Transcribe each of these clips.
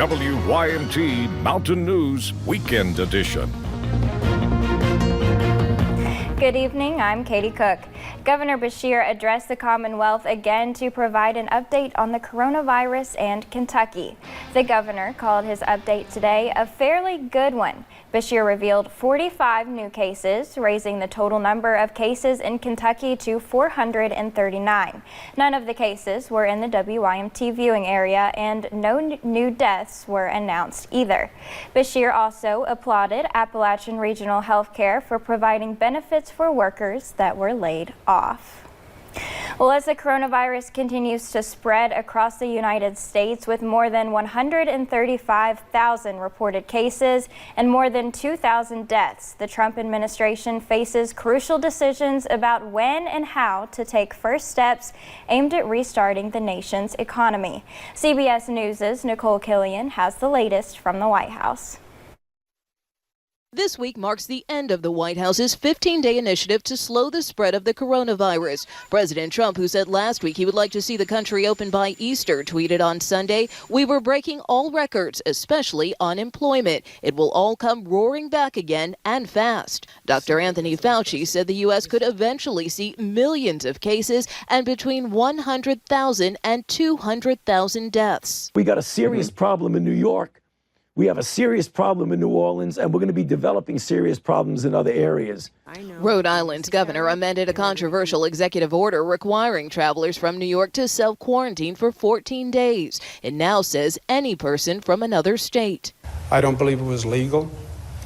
WYMT Mountain News Weekend Edition. Good evening, I'm Katie Cook. Governor Beshear addressed the Commonwealth again to provide an update on the coronavirus and Kentucky. The governor called his update today a fairly good one. Beshear revealed 45 new cases, raising the total number of cases in Kentucky to 439. None of the cases were in the WYMT viewing area, and no new deaths were announced either. Beshear also applauded Appalachian Regional Healthcare for providing benefits for workers that were laid off. Well, as the coronavirus continues to spread across the United States with more than 135,000 reported cases and more than 2,000 deaths, the Trump administration faces crucial decisions about when and how to take first steps aimed at restarting the nation's economy. CBS News' Nicole Killian has the latest from the White House. This week marks the end of the White House's 15-day initiative to slow the spread of the coronavirus. President Trump, who said last week he would like to see the country open by Easter, tweeted on Sunday, "We were breaking all records, especially unemployment. It will all come roaring back again and fast." Dr. Anthony Fauci said the U.S. could eventually see millions of cases and between 100,000 and 200,000 deaths. We got a serious problem in New York. We have a serious problem in New Orleans, and we're going to be developing serious problems in other areas. Rhode Island's governor amended a controversial executive order requiring travelers from New York to self-quarantine for 14 days. It now says any person from another state. I don't believe it was legal.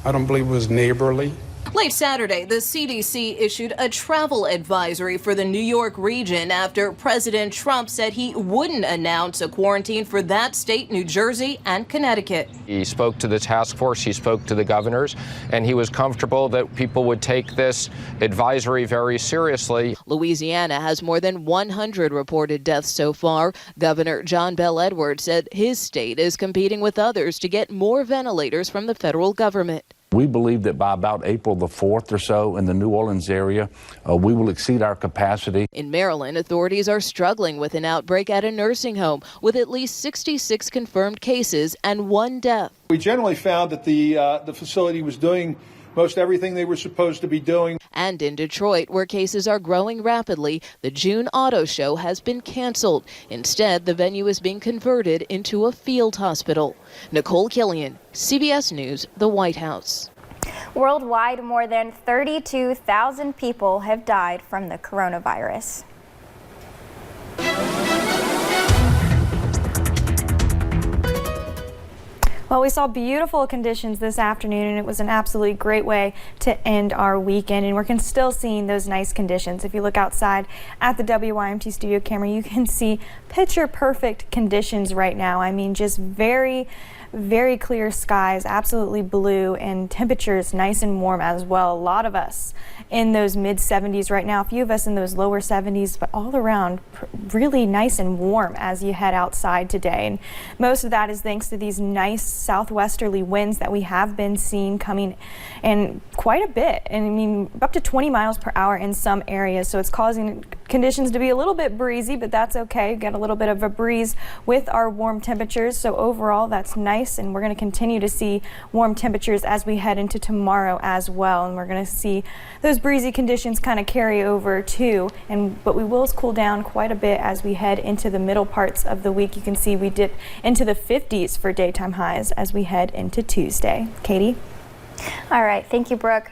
I don't believe it was neighborly. Late Saturday, the CDC issued a travel advisory for the New York region after President Trump said he wouldn't announce a quarantine for that state, New Jersey, and Connecticut. He spoke to the task force, he spoke to the governors, and he was comfortable that people would take this advisory very seriously. Louisiana has more than 100 reported deaths so far. Governor John Bel Edwards said his state is competing with others to get more ventilators from the federal government. We believe that by about April the 4th or so in the New Orleans area, we will exceed our capacity. In Maryland, authorities are struggling with an outbreak at a nursing home with at least 66 confirmed cases and 1 death. We generally found that the facility was doing most everything they were supposed to be doing. And in Detroit, where cases are growing rapidly, the June Auto Show has been canceled. Instead, the venue is being converted into a field hospital. Nicole Killian, CBS News, the White House. Worldwide, more than 32,000 people have died from the coronavirus. Well, we saw beautiful conditions this afternoon, and it was an absolutely great way to end our weekend. And we're still seeing those nice conditions. If you look outside at the WYMT studio camera, you can see picture perfect conditions right now. I mean, just very clear skies, absolutely blue, and temperatures nice and warm as well. A lot of us in those mid 70s right now, a few of us in those lower 70s, but all around really nice and warm as you head outside today. And most of that is thanks to these nice southwesterly winds that we have been seeing coming in quite a bit. And I mean, up to 20 miles per hour in some areas. So it's causing conditions to be a little bit breezy, but that's okay. We've got a little bit of a breeze with our warm temperatures. So overall, that's nice. And we're going to continue to see warm temperatures as we head into tomorrow as well. And we're going to see those breezy conditions kind of carry over too. But we will cool down quite a bit as we head into the middle parts of the week. You can see we dip into the 50s for daytime highs as we head into Tuesday. Katie? All right, thank you, Brooke.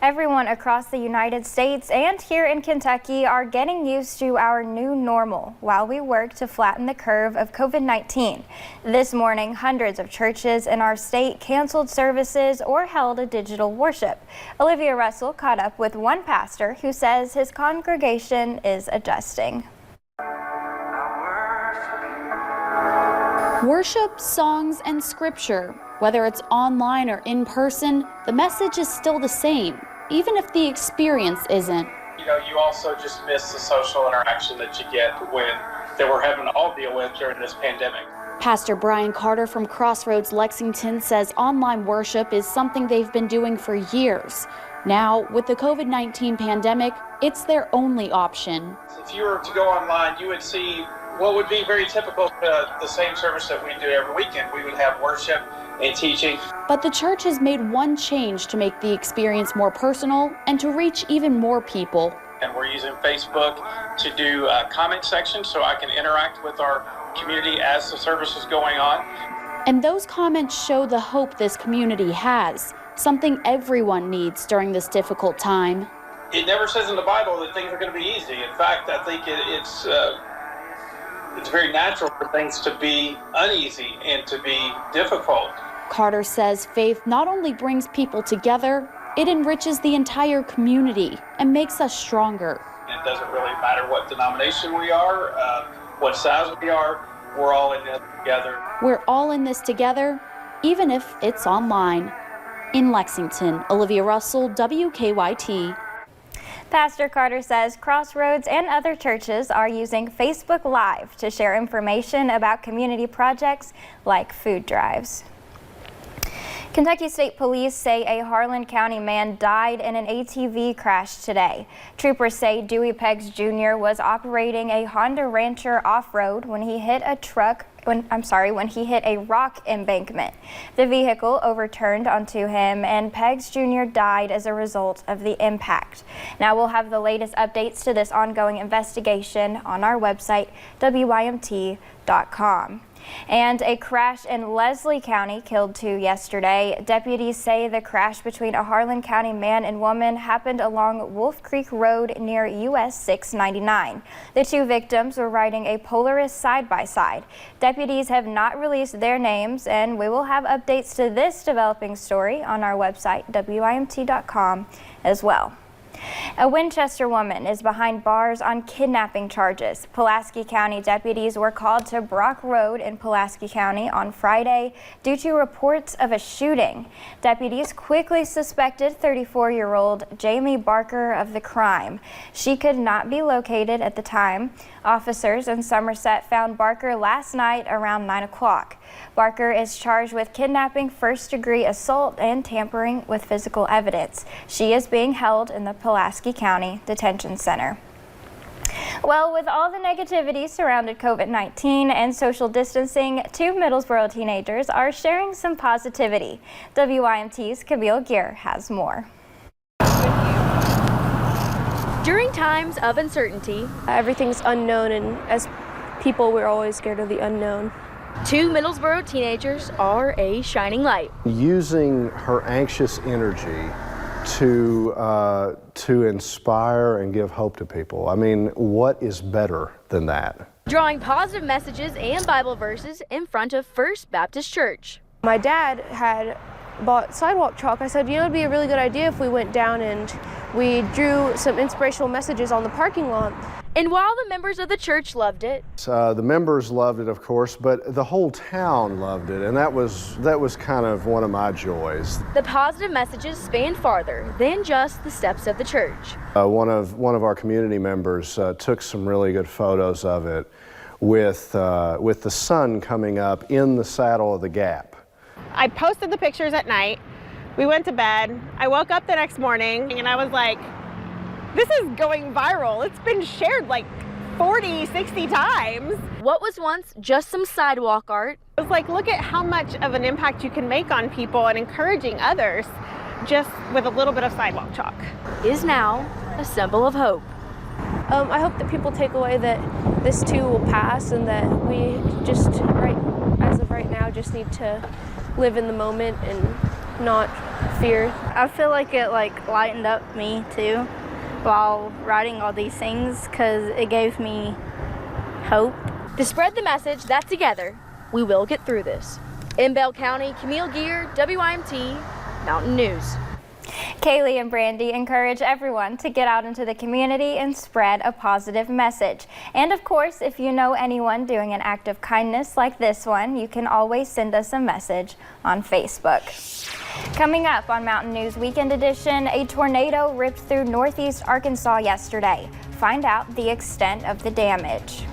Everyone across the United States and here in Kentucky are getting used to our new normal while we work to flatten the curve of COVID-19. This morning, hundreds of churches in our state canceled services or held a digital worship. Olivia Russell caught up with one pastor who says his congregation is adjusting. Worship, songs, and scripture. Whether it's online or in person, the message is still the same, even if the experience isn't. You know, you also just miss the social interaction that you get that we're having to all deal with during this pandemic. Pastor Brian Carter from Crossroads Lexington says online worship is something they've been doing for years. Now, with the COVID-19 pandemic, it's their only option. If you were to go online, you would see what would be very typical to the same service that we do every weekend. We would have worship and teaching. But the church has made one change to make the experience more personal and to reach even more people. And we're using Facebook to do a comment section so I can interact with our community as the service is going on. And those comments show the hope this community has, something everyone needs during this difficult time. It never says in the Bible that things are going to be easy. In fact, I think it's very natural for things to be uneasy and to be difficult. Carter says faith not only brings people together, it enriches the entire community and makes us stronger. It doesn't really matter what denomination we are, what size we are, we're all in this together. We're all in this together, even if it's online. In Lexington, Olivia Russell, WKYT. Pastor Carter says Crossroads and other churches are using Facebook Live to share information about community projects like food drives. Kentucky State Police say a Harlan County man died in an ATV crash today. Troopers say Dewey Peggs Jr. was operating a Honda Rancher off-road when he hit when he hit a rock embankment. The vehicle overturned onto him and Peggs Jr. died as a result of the impact. Now we'll have the latest updates to this ongoing investigation on our website, WYMT.com. And a crash in Leslie County killed 2 yesterday. Deputies say the crash between a Harlan County man and woman happened along Wolf Creek Road near US 699. The 2 victims were riding a Polaris side-by-side. Deputies have not released their names, and we will have updates to this developing story on our website, WYMT.com, as well. A Winchester woman is behind bars on kidnapping charges. Pulaski County deputies were called to Brock Road in Pulaski County on Friday due to reports of a shooting. Deputies quickly suspected 34-year-old Jamie Barker of the crime. She could not be located at the time. Officers in Somerset found Barker last night around 9 o'clock. Barker is charged with kidnapping, first-degree assault, and tampering with physical evidence. She is being held in the Pulaski County Detention Center. Well, with all the negativity surrounding COVID-19 and social distancing, 2 Middlesboro teenagers are sharing some positivity. WYMT's Camille Gear has more. During times of uncertainty, everything's unknown, and as people, we're always scared of the unknown. 2 Middlesboro teenagers are a shining light. Using her anxious energy to inspire and give hope to people. I mean, what is better than that? Drawing positive messages and Bible verses in front of First Baptist Church. My dad had bought sidewalk chalk. I said, it'd be a really good idea if we went down and we drew some inspirational messages on the parking lot. And while the members of the church loved it, the members loved it, of course, but the whole town loved it, and that was kind of one of my joys. The positive messages spanned farther than just the steps of the church. One of our community members took some really good photos of it with the sun coming up in the saddle of the gap. I posted the pictures at night. We went to bed. I woke up the next morning and I was like, this is going viral. It's been shared like 40, 60 times. What was once just some sidewalk art. It was like, look at how much of an impact you can make on people and encouraging others just with a little bit of sidewalk chalk. Is now a symbol of hope. I hope that people take away that this too will pass and that we just, as of right now, just need to live in the moment and not fear. I feel like it lightened up me too while writing all these things because it gave me hope. To spread the message that together we will get through this. In Bell County, Camille Gear, WYMT Mountain News. Kaylee and Brandy encourage everyone to get out into the community and spread a positive message. And of course, if you know anyone doing an act of kindness like this one, you can always send us a message on Facebook. Coming up on Mountain News Weekend Edition, a tornado ripped through northeast Arkansas yesterday. Find out the extent of the damage.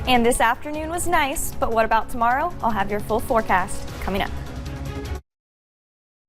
And this afternoon was nice, but what about tomorrow? I'll have your full forecast coming up.